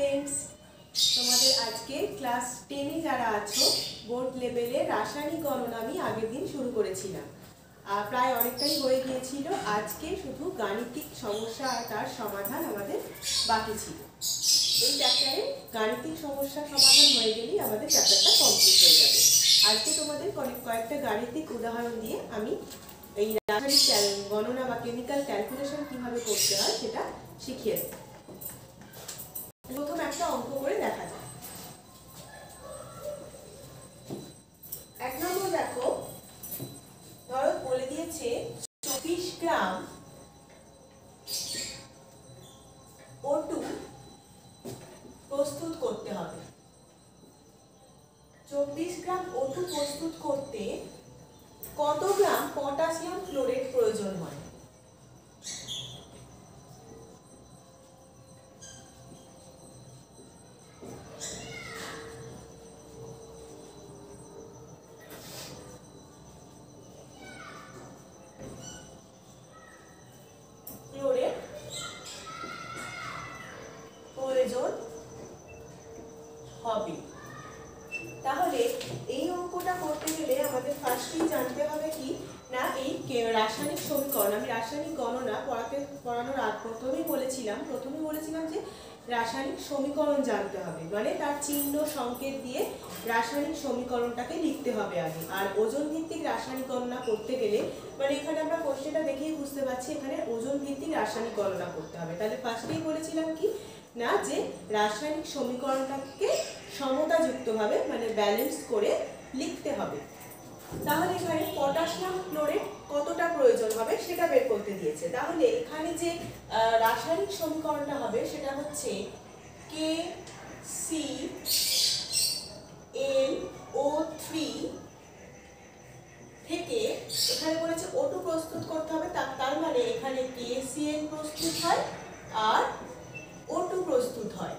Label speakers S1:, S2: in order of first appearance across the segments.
S1: Students, তোমাদের আজকে class 10 এ যারা আছো বোর্ড লেভেলে রাসায়নিক গণনা আমি আগের দিন শুরু করেছিলাম। প্রায় অনেকটাই হয়ে গিয়েছিল। আজকে শুধু গাণিতিক সমস্যা আর তার সমাধান আমাদের বাকি ছিল। এই চ্যাপ্টারে গাণিতিক সমস্যা সমাধান হয়ে গেলেই আমাদের চ্যাপ্টারটা কমপ্লিট হয়ে যাবে। আজকে তোমাদের কয়েকটা গাণিতিক উদাহরণ দিয়ে আমি এই রাসায়নিক গণনা বা কেমিক্যাল ক্যালকুলেশন কিভাবে করতে হয় সেটা শিখিয়ে দেব। প্রথম একটা অঙ্ক করে দেখা যায়। 1 নম্বর দেখো, ধরো বলে দিয়েছে 24 গ্রাম O2 প্রস্তুত করতে হবে। 24 গ্রাম O2 প্রস্তুত করতে কত গ্রাম পটাশিয়াম ক্লোরেট প্রয়োজন হয়? ক্লোরেট প্রয়োজন হবে। তাহলে এই অঙ্কটা করতে গেলে আমাদের ফার্স্টেই জানতে হবে কি না, এই রাসায়নিক সমীকরণ। আমি রাসায়নিক গণনা পড়ানোর প্রথমেই বলেছিলাম যে রাসায়নিক সমীকরণ জানতে হবে, মানে তার চিহ্ন সংকেত দিয়ে রাসায়নিক সমীকরণটাকে লিখতে হবে আগে। আর ওজন ভিত্তিক রাসায়নিক গণনা করতে গেলে, মানে এখানে আমরা কোশ্চেনটা দেখেই বুঝতে পারছি এখানে ওজন ভিত্তিক রাসায়নিক গণনা করতে হবে। তাহলে ফার্স্টেই বলেছিলাম কি না, যে রাসায়নিক সমীকরণটাকে সমতাযুক্তভাবে মানে ব্যালেন্স করে লিখতে হবে। তাহলে এখানে পটাশিয়াম ক্লোরেট কতটা প্রয়োজন হবে সেটা বের করতে দিয়েছে। তাহলে এখানে যে রাসায়নিক সমীকরণটা হবে সেটা হচ্ছে KClO3 থেকে এখানে বলেছে O2 প্রস্তুত করতে হবে। তার মানে এখানে KCl প্রস্তুত হয় আর O2 প্রস্তুত হয়।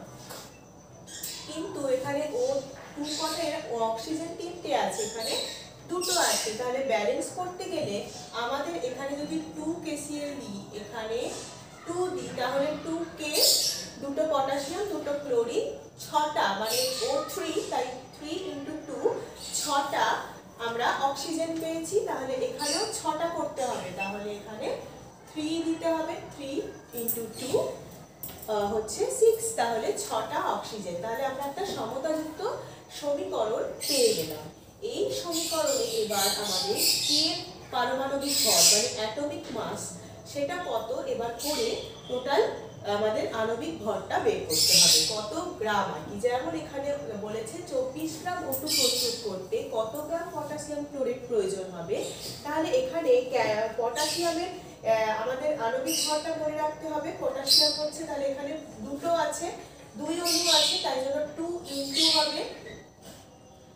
S1: কিন্তু এখানে O2 কটা, অক্সিজেন 3টে আছে, এখানে 2টো আছে। তাহলে ব্যালেন্স করতে গেলে আমাদের এখানে যদি 2 KCl দিই, এখানে 2 দিই, তাহলে 2K, 2টো পটাশিয়াম 2টো ক্লোরিন, 6টা মানে O3, তাই 3 × 2 6টা আমরা অক্সিজেন পেয়েছি। তাহলে এখানেও 6টা করতে হবে। তাহলে এখানে 3 দিতে হবে, 3 × 2 হচ্ছে 6, তাহলে 6টা অক্সিজেন। তাহলে আমরা একটা সমতাযুক্ত সমীকরণ পেয়ে গেলাম। এই সমীকরণে এবার আমাদের কে পারমাণবিক ভর মানে অ্যাটমিক মাস সেটা কত এবার করে টোটাল আমাদের আণবিক ভরটা বের করতে হবে, কত গ্রাম আর কি। যেমন এখানে বলেছে 24 গ্রাম O2 প্রস্তুত করতে কত গ্রাম পটাশিয়াম ক্লোরেট প্রয়োজন হবে। তাহলে এখানে পটাশিয়ামের আমাদের আণবিক ভরটা মনে রাখতে হবে। পটাশিয়াম হচ্ছে, তাহলে এখানে 2টো আছে, 2 অণু আছে, তাই জন্য 2 × হবে,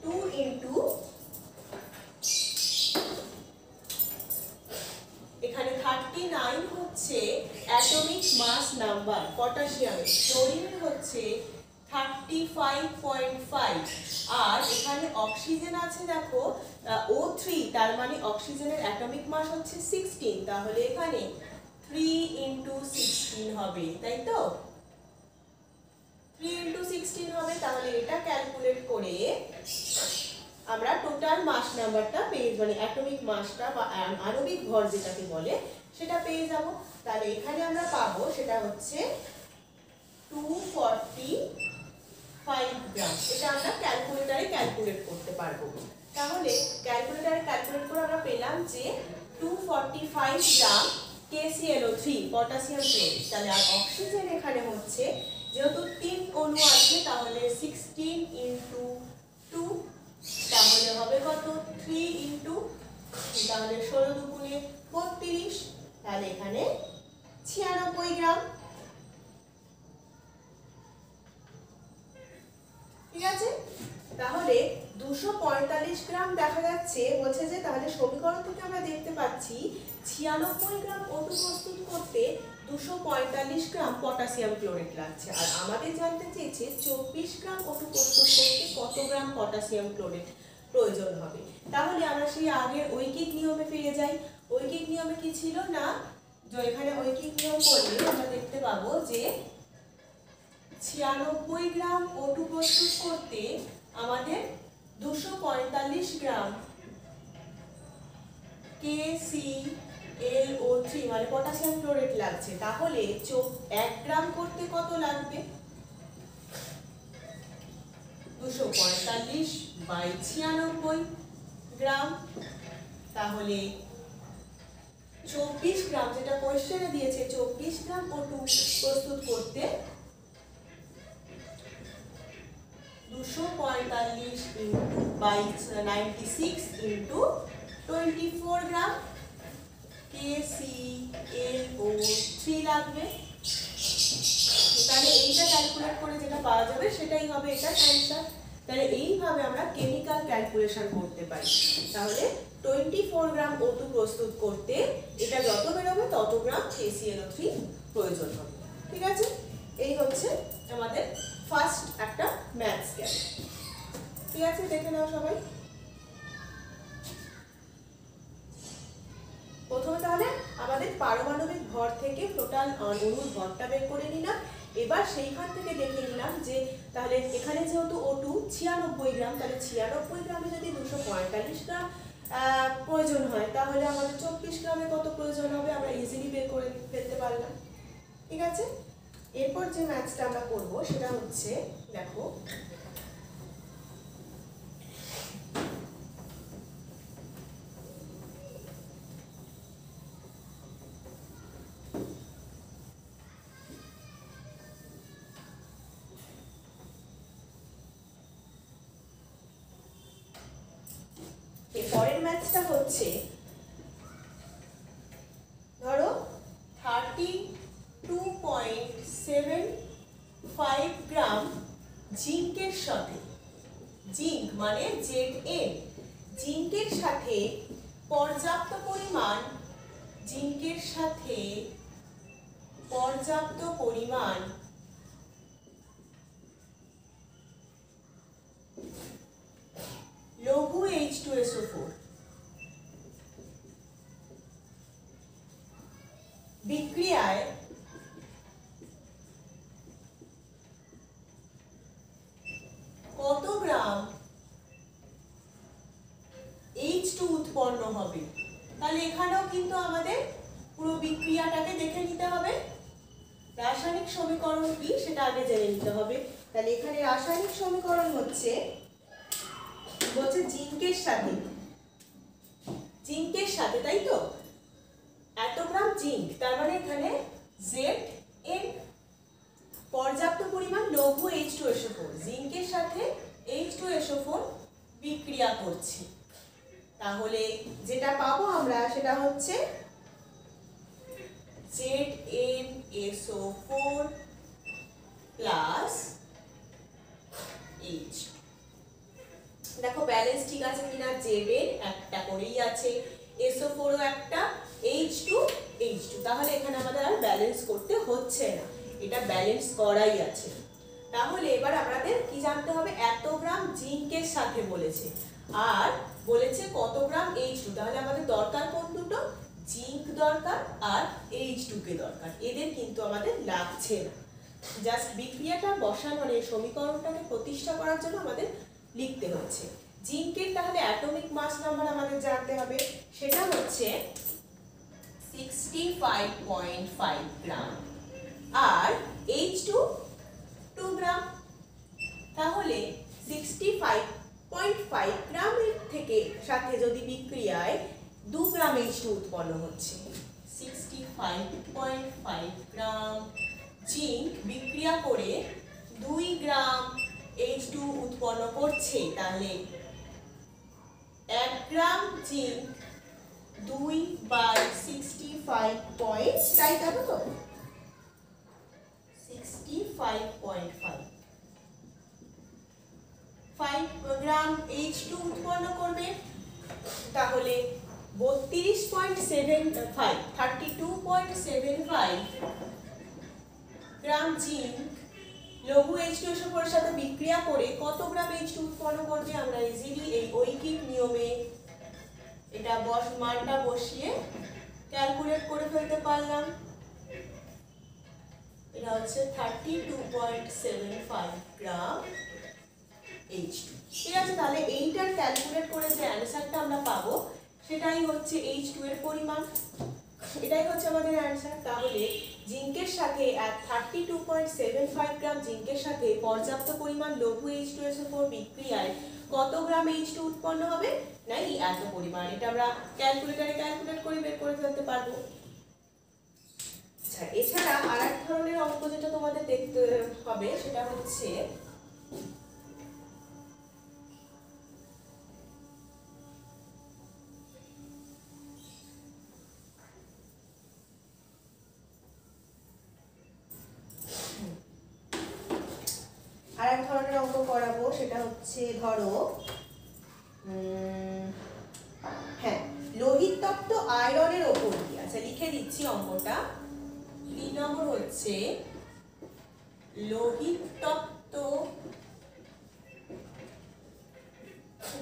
S1: 2 × এখানে 39 হচ্ছে অ্যাটমিক মাস নাম্বার পটাশিয়ামের। ক্লোরিনের হচ্ছে 35.5 আর এখানে অক্সিজেন আছে দেখো O3, তার মানে অক্সিজেনের অ্যাটমিক মাস হচ্ছে 16, তাহলে এখানে 3 × 16 হবে, তাই তো? 3 × 16 হবে। তাহলে এটা ক্যালকুলেট করে আমরা টোটাল মাস নাম্বারটা পেয়ে, মানে অ্যাটমিক মাসটা বা আণবিক ভর যেটাকে বলে সেটা পেয়ে যাব। তাহলে এখানে আমরা পাবো সেটা হচ্ছে 245 গ্রাম। এটা আমরা ক্যালকুলেটরে ক্যালকুলেট করতে পারবো। তাহলে ক্যালকুলেটরে ক্যালকুলেট করে আমরা পেলাম যে 245 গ্রাম KClO3 পটাশিয়াম ক্লোরেট। তাহলে আর অক্সিজেন এখানে হচ্ছে, যেহেতু 3 অণু আছে তাহলে 16 × 2, তাহলে হবে কত 3 × তাহলে 16 × 2 = 32, তাহলে এখানে 96 গ্রাম। ঠিক আছে, তাহলে 245 গ্রাম দেখা যাচ্ছে, বলছে যে তাহলে সমীকরণ থেকে আমরা দেখতে পাচ্ছি 96 গ্রাম O2 প্রস্তুত করতে 245 গ্রাম পটাশিয়াম ক্লোরেট লাগছে। আর আমাদের জানতে চেয়েছে 24 গ্রাম O2 প্রস্তুত করতে কত গ্রাম পটাশিয়াম ক্লোরেট প্রয়োজন হবে। তাহলে আমরা সেই আগের ঐকিক নিয়মে ফিরে যাই। ঐকিক নিয়মে কি ছিল না, যে এখানে ঐকিক নিয়ম করলে আমরা দেখতে পাবো যে 96 গ্রাম O2 প্রস্তুত করতে আমাদের 245 গ্রাম KClO3 মানে পটাশিয়াম ক্লোরেট লাগছে। তাহলে 1 গ্রাম করতে কত লাগবে? 245/96 গ্রাম, তাহলে 24 গ্রাম, যেটা কোশ্চেনে দিয়েছে 24 গ্রাম O2 প্রস্তুত করতে 245/96 × 24 গ্রাম KClO3 লাগবে। তাহলে এইটা ক্যালকুলেট করে যেটা পাওয়া যাবে সেটাই হবে এটার অ্যান্সার। তাহলে এইভাবে আমরা কেমিক্যাল ক্যালকুলেশন করতে পারি। তাহলে 24 গ্রাম O2 প্রস্তুত করতে এটা যত বেরোবে তত গ্রাম KClO3 প্রয়োজন হবে। ঠিক আছে, এই হচ্ছে আমাদের ফার্স্ট একটা ম্যাথস গেল। ঠিক আছে, দেখে নাও সবাই। প্রথমে তাহলে আমাদের পারমাণবিক ভর থেকে টোটাল অণুর ভরটা বের করে নিলাম। এবার সেইখান থেকে দেখে নিলাম যে তাহলে এখানে যেহেতু O2 96 গ্রাম, তাহলে 96 গ্রামে যদি 245 গ্রাম প্রয়োজন হয় তাহলে আমাদের 24 গ্রামে কত প্রয়োজন হবে আমরা ইজিলি বের করে ফেলতে পারলাম। ঠিক আছে, এরপর যে ম্যাথসটা আমরা করব সেটা হচ্ছে, দেখো পরের ম্যাথসটা হচ্ছে, ধরো 32.75 গ্রাম জিঙ্কের সাথে, জিঙ্ক মানে Zn, জিঙ্কের সাথে পর্যাপ্ত পরিমাণ লঘু H2SO4 বিক্রিয়ায় কত গ্রাম H2 উৎপন্ন হবে। তাহলে এখানেও কিন্তু আমাদের পুরো বিক্রিয়াটাকে দেখে নিতে হবে। রাসায়নিক সমীকরণ কি সেটা আগে জেনে নিতে হবে। তাহলে এখানে রাসায়নিক সমীকরণ হচ্ছে জিঙ্কের সাথে, তাই তো, এত গ্রাম জিঙ্ক, তার মানে এখানে Zn, পর্যাপ্ত পরিমাণ লঘু H2SO4, জিঙ্কের সাথে H2SO4 বিক্রিয়া করছে। তাহলে যেটা পাবো আমরা সেটা হচ্ছে ZnSO4 প্লাস H। দেখো ব্যালেন্স ঠিক আছে কিনা, Zn একটা করেই আছে, SO4 ও একটা, H2, তাহলে এখানে আমাদের আর ব্যালেন্স করতে হচ্ছে না, এটা ব্যালেন্স করাই আছে। তাহলে এবার আমাদের কি জানতে হবে, এত গ্রাম জিঙ্কের সাথে বলেছে আর বলেছে কত গ্রাম H2, তাহলে আমাদের দরকার কোন দুটো, জিঙ্ক দরকার আর H2 কে দরকার, এদের কিন্তু আমাদের লাগছে না। জাস্ট বিক্রিয়াটা বসানো মানে সমীকরণটাকে প্রতিষ্ঠা করার জন্য আমাদের লিখতে হচ্ছে। জিঙ্কের তাহলে অ্যাটমিক মাস নাম্বার আমাদের জানতে হবে, সেটা হচ্ছে 65.5 গ্রাম আর H2 2 গ্রাম। তাহলে 65.5 গ্রামের থেকে সাথে যদি বিক্রিয়ায় 2 গ্রাম H2 উৎপন্ন হচ্ছে, 65.5 গ্রাম জিঙ্ক বিক্রিয়া করে 2 গ্রাম H2 উৎপন্ন করছে, তাহলে 1 গ্রাম জিঙ্ক 2/65 পয়েন্ট, তাই যাবে তো 65.5 গ্রাম H2 উৎপন্ন করবে। তাহলে 32.75 গ্রাম জিঙ্ক লঘু H2SO4 এর সাথে বিক্রিয়া করে কত গ্রাম H2 উৎপন্ন করবে আমরা ইজিলি এই ঐকিক নিয়মে এটা মানটা বসিয়ে ক্যালকুলেট করে ফেলতে পারলাম। এটা হচ্ছে 32.75 গ্রাম H2। ঠিক আছে, তাহলে এইটার ক্যালকুলেট করে যে অ্যানসারটা আমরা পাবো সেটাই হচ্ছে H2 এর পরিমাণ। এটাই হচ্ছে আমাদের অ্যানসার। তাহলে জিঙ্কের সাথে 32.75 গ্রাম জিঙ্কের সাথে পর্যাপ্ত পরিমাণ লঘু H2SO4 বিক্রিয়ায় কত গ্রাম H2 উৎপন্ন হবে, না এই এত পরিমাণ। এটা আমরা ক্যালকুলেটরে ক্যালকুলেট করে বের করে ফেলতে পারবো। আচ্ছা, এছাড়া আরেক ধরনের অঙ্ক যেটা তোমাদের দেখতে হবে সেটা হচ্ছে আরেক ধরনের অঙ্ক করাবো, সেটা হচ্ছে ধরো হ্যাঁ লোহিত তত্ত্ব আয়রনের ওপর দিয়ে। আচ্ছা লিখে দিচ্ছি অঙ্কটা। 3 নম্বর হচ্ছে লোহিত তত্ত্ব।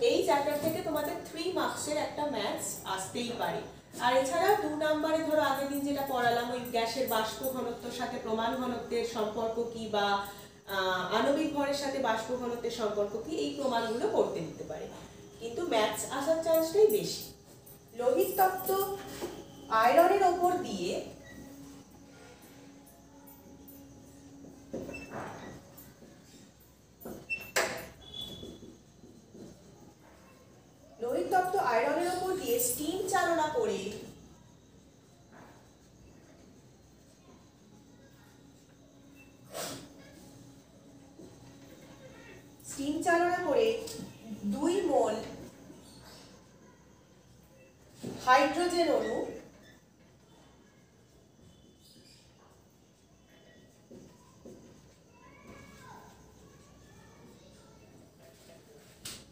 S1: এই চ্যাপ্টার থেকে তোমাদের 3 মার্কসের একটা ম্যাথস আসতেই পারে। আর এছাড়া 2 নম্বরে ধরো আগের দিন যেটা পড়ালাম ওই গ্যাসের বাষ্প ঘনত্বের সাথে প্রমাণ ঘনত্বের সম্পর্ক কি, বা আণবিক ভরের সাথে বাষ্প ঘনত্বের সম্পর্ক কি, এই প্রমাণগুলো করতে দিতে পারে, কিন্তু ম্যাথস আসার চান্সটাই বেশি। লোহিত তত্ত্ব আয়রনের ওপর দিয়ে স্টিম চালনা করে স্টিম চালনা করে 2 মোল হাইড্রোজেন অণু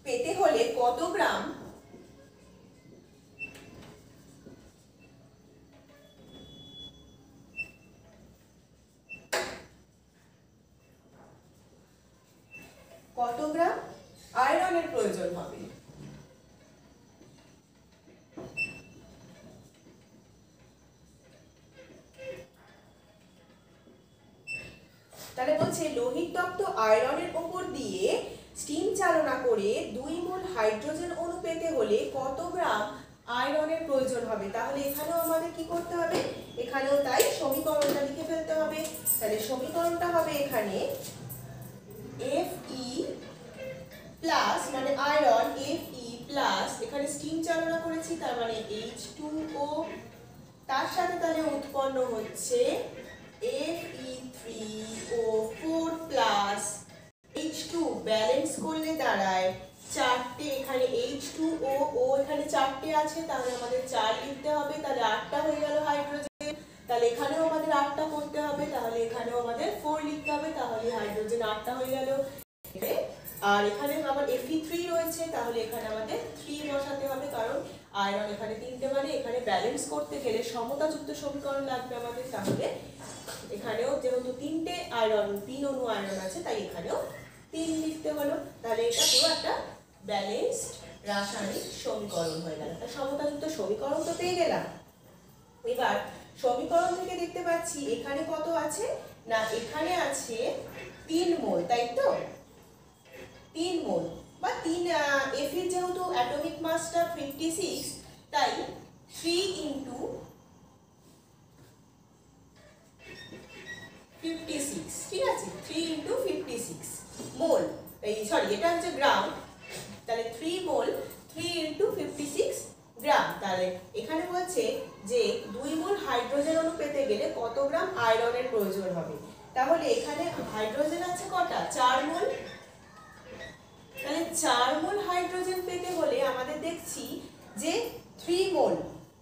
S1: পেতে হলে কত গ্রাম আয়রনের প্রয়োজন হবে। তাহলে বলছে লোহিত তত্ত্ব আয়রনের উপর দিয়ে স্টিম চালনা করে 2 মোল হাইড্রোজেন অণু পেতে হলে কত গ্রাম আয়রনের প্রয়োজন হবে। তাহলে এখানেও আমাদের কি করতে হবে, এখানেও তাই সমীকরণটা লিখে ফেলতে হবে। তাহলে সমীকরণটা হবে এখানে Fe প্লাস মানে আয়রন Fe প্লাস এখানে স্টিম চালনা করেছি তার মানে H2O, তার সাথে তাহলে উৎপন্ন হচ্ছে Fe3O4 প্লাস H2 ব্যালেন্স করলে দাঁড়ায় 4টে, এখানে H2O ও এখানে 4টে আছে তাহলে আমাদের 4 লিখতে হবে, তাহলে 8টা হয়ে গেল হাইড্রোজেন। তাহলে এখানেও আমাদের 8টা করতে হবে, তাহলে এখানেও আমাদের 4 লিখতে হবে, তাহলে হাইড্রোজেন 8টা হয়ে গেল। আর এখানে আমার Fe3 রয়েছে তাহলে এখানে আমাদের 3 বসাতে হবে, কারণ আয়রন এখানে 3টে মানে এখানে ব্যালেন্স করতে গেলে সমতাযুক্ত সমীকরণ লাগবে আমাদের। তাহলে এখানেও যেহেতু 3টে আয়রন 3 অণু আয়রন আছে তাই এখানেও 3 লিখতে হলো। তাহলে এটা পুরো একটা ব্যালেন্সড রাসায়নিক সমীকরণ হয়ে গেল। তার সমতাযুক্ত সমীকরণ তো পেয়ে গেলাম। এবার সমীকরণ থেকে দেখতে পাচ্ছি এখানে কত আছে, না এখানে আছে 3 মোল, তাই তো 3 মোল বা 3 Fe যেহেতু অ্যাটমিক মাসটা 56 তাই 3 × 56, ঠিক আছে 3 × 56 মোল, এই সরি এটা হচ্ছে গ্রাম, তাহলে 3 মোল 3 × 56 গ্রাম। তাহলে এখানে বলছে যে 2 মোল হাইড্রোজেন অণু পেতে গেলে কত গ্রাম আয়রনের প্রয়োজন হবে। তাহলে এখানে হাইড্রোজেন আছে কটা, 4 মোল। তাহলে 4 মোল হাইড্রোজেন পেতে হলে আমাদের দেখছি যে 3 মোল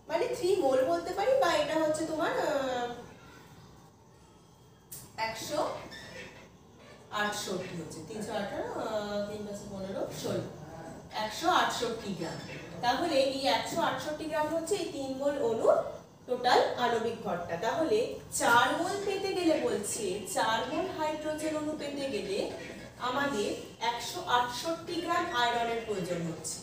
S1: মানে 3 মোল বলতে পারি, বা এটা হচ্ছে তোমার 168 হচ্ছে 318 3 + 15 16 168 গ্রাম। তাহলে এই 168 গ্রাম হচ্ছে এই 3 মোল অণুর টোটাল আণবিক ভরটা। তাহলে 4 মোল পেতে গেলে বলছে 4 মোল হাইড্রোজেন অণু পেতে গেলে আমাদের 168 গ্রাম আয়রনের প্রয়োজন হচ্ছে।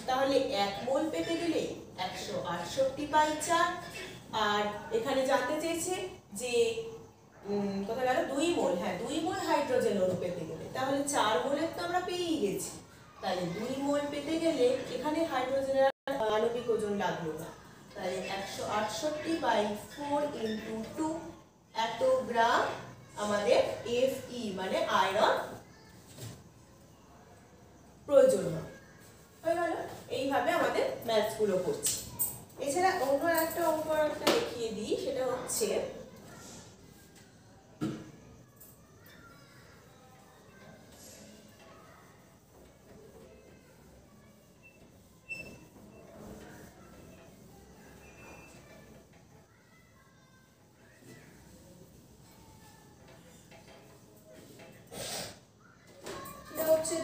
S1: তাহলে 1 মোল পেতে গেলে 168/4, আর এখানে জানতে চেয়েছে যে কোথায় গেল 2 মোল, হ্যাঁ 2 মোল হাইড্রোজেন অণু পেতে গেলে, তাহলে 4 মোলের তো আমরা পেয়েই গেছি, তাহলে 2 মোল পেতে গেলে এখানে হাইড্রোজেনের আণবিক ওজন লাগলো না, তাহলে 168/4 × 2 এত গ্রাম আমাদের Fe মানে আয়রন প্রয়োজন হয়। হয়ে গেল। এইভাবে আমাদের ম্যাথস গুলো করছি। এছাড়া অন্য একটা অঙ্ক একটা দেখিয়ে দিই, সেটা হচ্ছে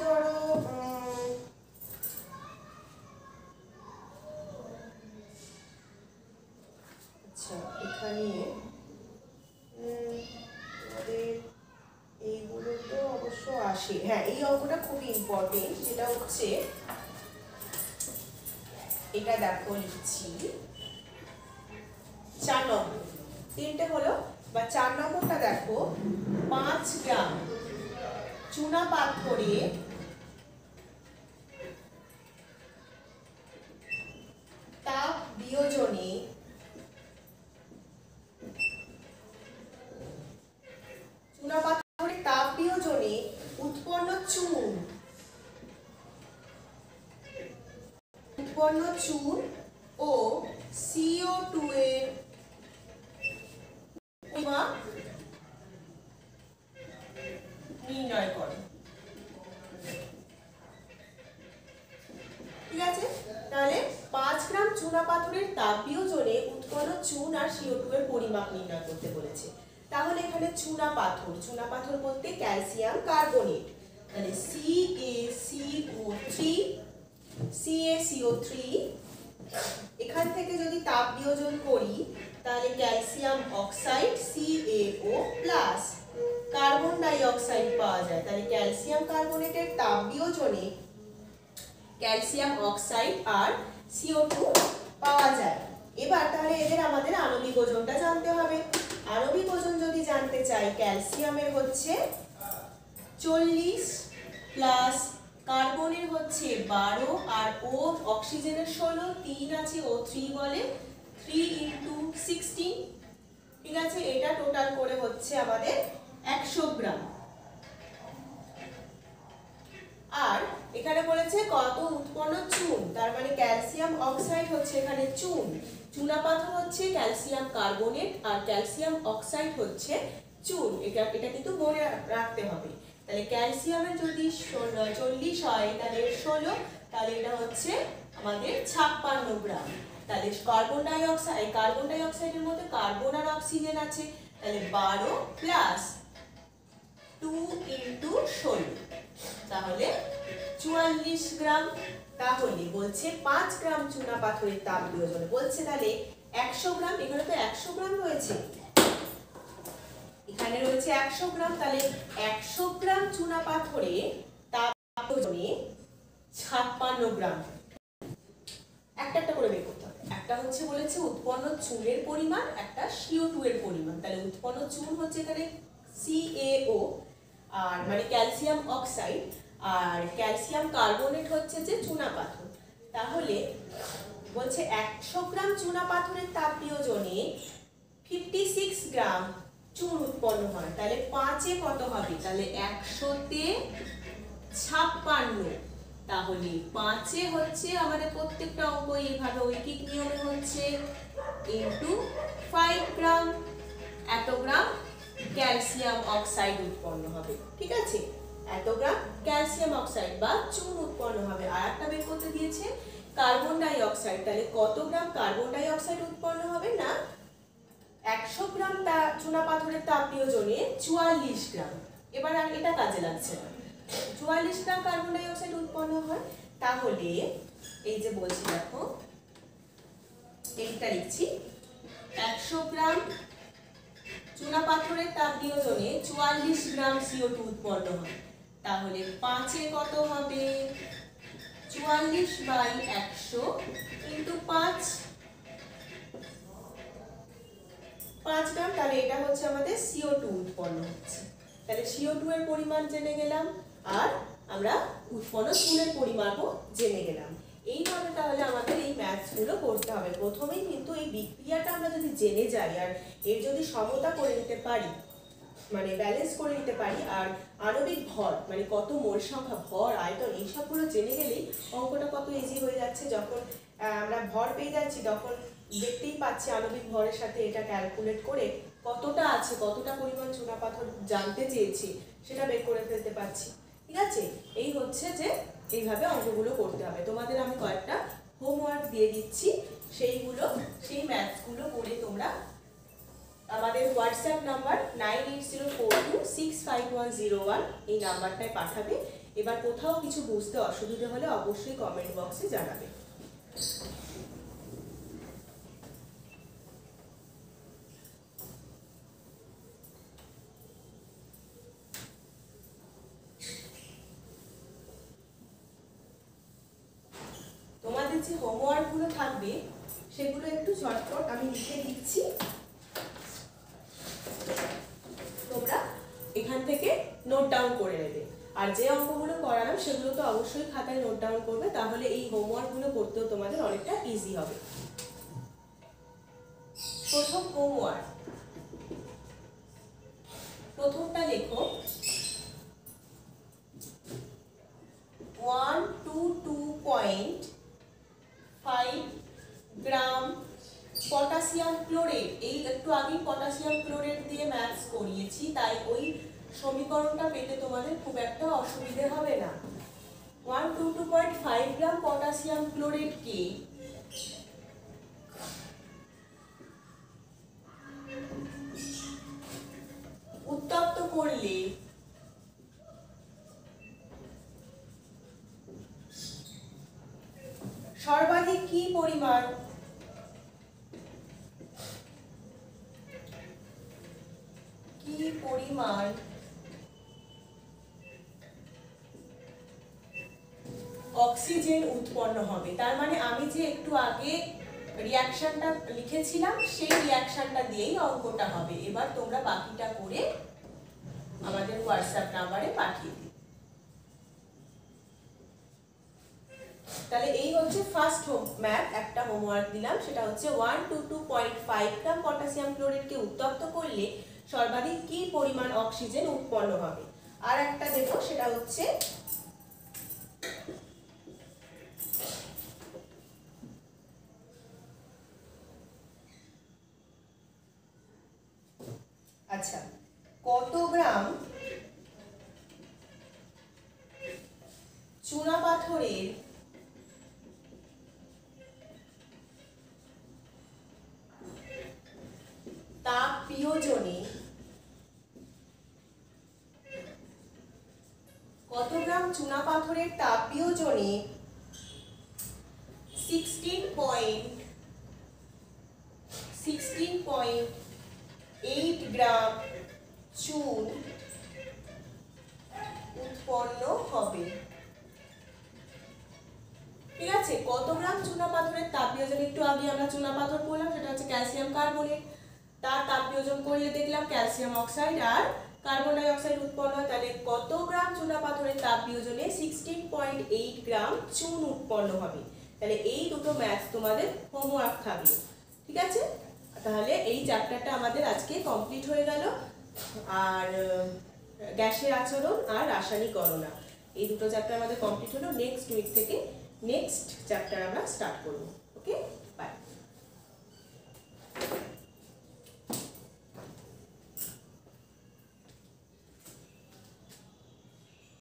S1: ধরো আচ্ছা এখানে আমাদের এইগুলো তো অবশ্য আসে, হ্যাঁ এই অঙ্কটা খুবই ইম্পর্টেন্ট, যেটা হচ্ছে এটা দেখো লিখছি 4 নম্বর, 3টে হলো বা 4 নম্বরটা দেখো 5 গ্রাম চুনা পাথরে তাপ বিয়োজনে উৎপন্ন চুন ও CO2 এর পরিমাপ নির্ণয় করো। ঠিক আছে, তাহলে 5 গ্রাম চুনা পাথরের তাপ বিয়োজনে উৎপন্ন চুন আর CO2 এর পরিমাপ নির্ণয় করতে বলেছে। তাহলে এখানে চুনা পাথর বলতে ক্যালসিয়াম কার্বনেট, তাহলে CaCO3 এখান থেকে যদি তাপ বিয়োজন করি তাহলে calcium oxide CaO plus carbon dioxide পাওয়া যায়, তাহলে ক্যালসিয়াম কার্বনেটের তাপ বিয়োজনে ক্যালসিয়াম অক্সাইড আর CO2 পাওয়া যায়। এবার তাহলে এদের আমাদের আণবিক ওজনটা জানতে হবে। আণবিক ওজন যদি জানতে চাই, ক্যালসিয়ামের হচ্ছে 40 প্লাস কার্বনের হচ্ছে 12 আর ও অক্সিজেনের 16, 3 আছে O3 বলে 3 × 16। ঠিক আছে, এটা টোটাল করে হচ্ছে আমাদের 100 গ্রাম। আর এখানে বলেছে কত উৎপন্ন চুন, তার মানে ক্যালসিয়াম অক্সাইড হচ্ছে এখানে চুন, চুনা পাথর হচ্ছে ক্যালসিয়াম কার্বনেট আর ক্যালসিয়াম অক্সাইড হচ্ছে চুন, এটা কিন্তু মনে রাখতে হবে। তাহলে ক্যালসিয়ামের যদি 40 হয় তাহলে 16, তাহলে এটা হচ্ছে আমাদের 56 গ্রাম। তাহলে কার্বন ডাই অক্সাইডের মধ্যে কার্বন আর অক্সিজেন আছে, তাহলে 12 প্লাস 2 × 16, তাহলে 44 গ্রাম। তাহলে বলছে 5 গ্রাম চুনা পাথরের তাপ বিয়োজনে বলছে, তাহলে 100 গ্রাম, এখানে তো 100 গ্রাম রয়েছে, এখানে রয়েছে 100 গ্রাম, তাহলে 100 গ্রাম চুনা পাথরে তাপ বিয়োজনে 56 গ্রাম। একটা করে বের করতে হবে। একটা হচ্ছে বলেছে উৎপন্ন চুনের পরিমাণ, একটা CO2 এর পরিমাণ। তাহলে উৎপন্ন চুন হচ্ছে এখানে CaO আর মানে ক্যালসিয়াম অক্সাইড, আর ক্যালসিয়াম কার্বনেট হচ্ছে যে চুনা পাথর। তাহলে বলছে 100 গ্রাম চুনা পাথরের তাপ বিয়োজনে 56 গ্রাম চুন উৎপন্ন হয়, তাহলে 5 এ কত হবে, তাহলে 100 তে 56, তাহলে 5 এ হচ্ছে আমাদের প্রত্যেকটা অঙ্ক এইভাবে ঐকিক নিয়মে হচ্ছে × 5 গ্রাম, এত গ্রাম ক্যালসিয়াম অক্সাইড উৎপন্ন হবে। ঠিক আছে, এত গ্রাম ক্যালসিয়াম অক্সাইড বা চুন উৎপন্ন হবে। আর একটা বের করতে দিয়েছে কার্বন ডাই অক্সাইড, তাহলে কত গ্রাম কার্বন ডাই অক্সাইড উৎপন্ন হবে না 100 গ্রাম চুনা পাথরের তাপ বিয়োজনে 44 গ্রাম। এবার আর এটা কাজে লাগছে না, 44 গ্রাম কার্বন ডাই অক্সাইড উৎপন্ন হয়। তাহলে এই যে বলছি দেখো, এইটা লিখছি 100 গ্রাম চুনা পাথরের তাপ বিয়োজনে 44 গ্রাম CO2 উৎপন্ন হয়, তাহলে 5 এ কত হবে, 44/100 × 5, 5 গ্রাম, তাহলে এটা হচ্ছে আমাদের CO2 উৎপন্ন হচ্ছে। তাহলে CO2 এর পরিমাণ জেনে গেলাম আর আমরা উৎপন্ন চুনের পরিমাণও জেনে গেলাম। এইভাবে তাহলে আমাদের এই ম্যাথসগুলো করতে হবে। প্রথমেই কিন্তু এই বিক্রিয়াটা আমরা যদি জেনে যাই আর এর যদি সমতা করে নিতে পারি, মানে ব্যালেন্স করে নিতে পারি, আর আণবিক ভর মানে কত মোল সংখ্যা, ভর, আয়তন, এইসবগুলো জেনে গেলেই অঙ্কটা কত ইজি হয়ে যাচ্ছে। যখন আমরা ভর পেয়ে যাচ্ছি তখন দেখতেই পাচ্ছি আণবিক ভরের সাথে এটা ক্যালকুলেট করে কতটা আছে, কতটা পরিমাণ চুনাপাথর জানতে চেয়েছি সেটা বের করে ফেলতে পারছি। ঠিক আছে, এই হচ্ছে যে এইভাবে অঙ্কগুলো করতে হবে। তোমাদের আমি কয়েকটা হোমওয়ার্ক দিয়ে দিচ্ছি, সেই ম্যাথসগুলো করে তোমরা আমাদের হোয়াটসঅ্যাপ নাম্বার 9804265101 এই নাম্বারটায় পাঠাবে। এবার কোথাও কিছু বুঝতে অসুবিধা হলে অবশ্যই কমেন্ট বক্সে জানাবে। তোমাদের যে হোমওয়ার্কগুলো থাকবে সেগুলো একটু ঝটপট আমি লিখে দিচ্ছি, তোমরা এখান থেকে নোট ডাউন করে নেবে। আর যে অঙ্কগুলো করালাম সেগুলো তো অবশ্যই খাতায় নোট ডাউন করবে, তাহলে এই হোমওয়ার্কগুলো করতেও তোমাদের অনেকটা ইজি হবে। প্রথম হোমওয়ার্ক, প্রথমটা লেখো 122.5 গ্রাম পটাশিয়াম ক্লোরেট। এই একটু আগেই পটাশিয়াম ক্লোরেট দিয়ে ম্যাথস করিয়েছি, তাই ওই সমীকরণটা পেতে তোমাদের খুব একটা অসুবিধে হবে না। 122.5 গ্রাম পটাশিয়াম ক্লোরেটকে উত্তপ্ত করলে সর্বাধিক কি পরিমাণ অক্সিজেন উৎপন্ন হবে। তার মানে আমি যে একটু আগে রিঅ্যাকশনটা লিখেছিলাম সেই রিঅ্যাকশনটা দিয়েই অঙ্কটা হবে। এবার তোমরা বাকিটা করে আমাদের হোয়াটসঅ্যাপ নাম্বারে পাঠিয়ে দিও। তাহলে এই হচ্ছে ফার্স্ট ম্যাথ, একটা হোমওয়ার্ক দিলাম, সেটা হচ্ছে 122.5 গ্রাম পটাশিয়াম ক্লোরেটকে উত্তপ্ত করলে সর্বাধিক কি পরিমাণ অক্সিজেন উৎপন্ন হবে। আর একটা দেখো, সেটা হচ্ছে আচ্ছা, কত গ্রাম চুনাপাথরের তাপ বিয়োজনে, কত গ্রাম চুনাপাথরের তাপ বিয়োজনে 16.8 গ্রাম চুন উৎপন্ন হবে। ঠিক আছে, কত গ্রাম চুনাপাথরের তাপ বিয়োজনে, একটু আগে আমরা চুনাপাথর বললাম সেটা হচ্ছে ক্যালসিয়াম কার্বনেট, তার তাপ বিয়োজন করলে দেখলাম ক্যালসিয়াম অক্সাইড আর কার্বন ডাই অক্সাইড উৎপন্ন হয়। তাহলে কত গ্রাম চুনাপাথরের তাপ বিয়োজনে 16.8 গ্রাম চুন উৎপন্ন হবে। তাহলে এই দুটো ম্যাথস তোমাদের হোমওয়ার্ক থাকবে। ঠিক আছে, তাহলে এই চ্যাপ্টারটা আমাদের আজকে কমপ্লিট হয়ে গেল। আর গ্যাসের আচরণ আর রাসায়নিক গণনা, এই দুটো চ্যাপ্টার আমাদের কমপ্লিট হলো। নেক্সট উইক থেকে নেক্সট চ্যাপ্টার আমরা স্টার্ট করব। ওকে।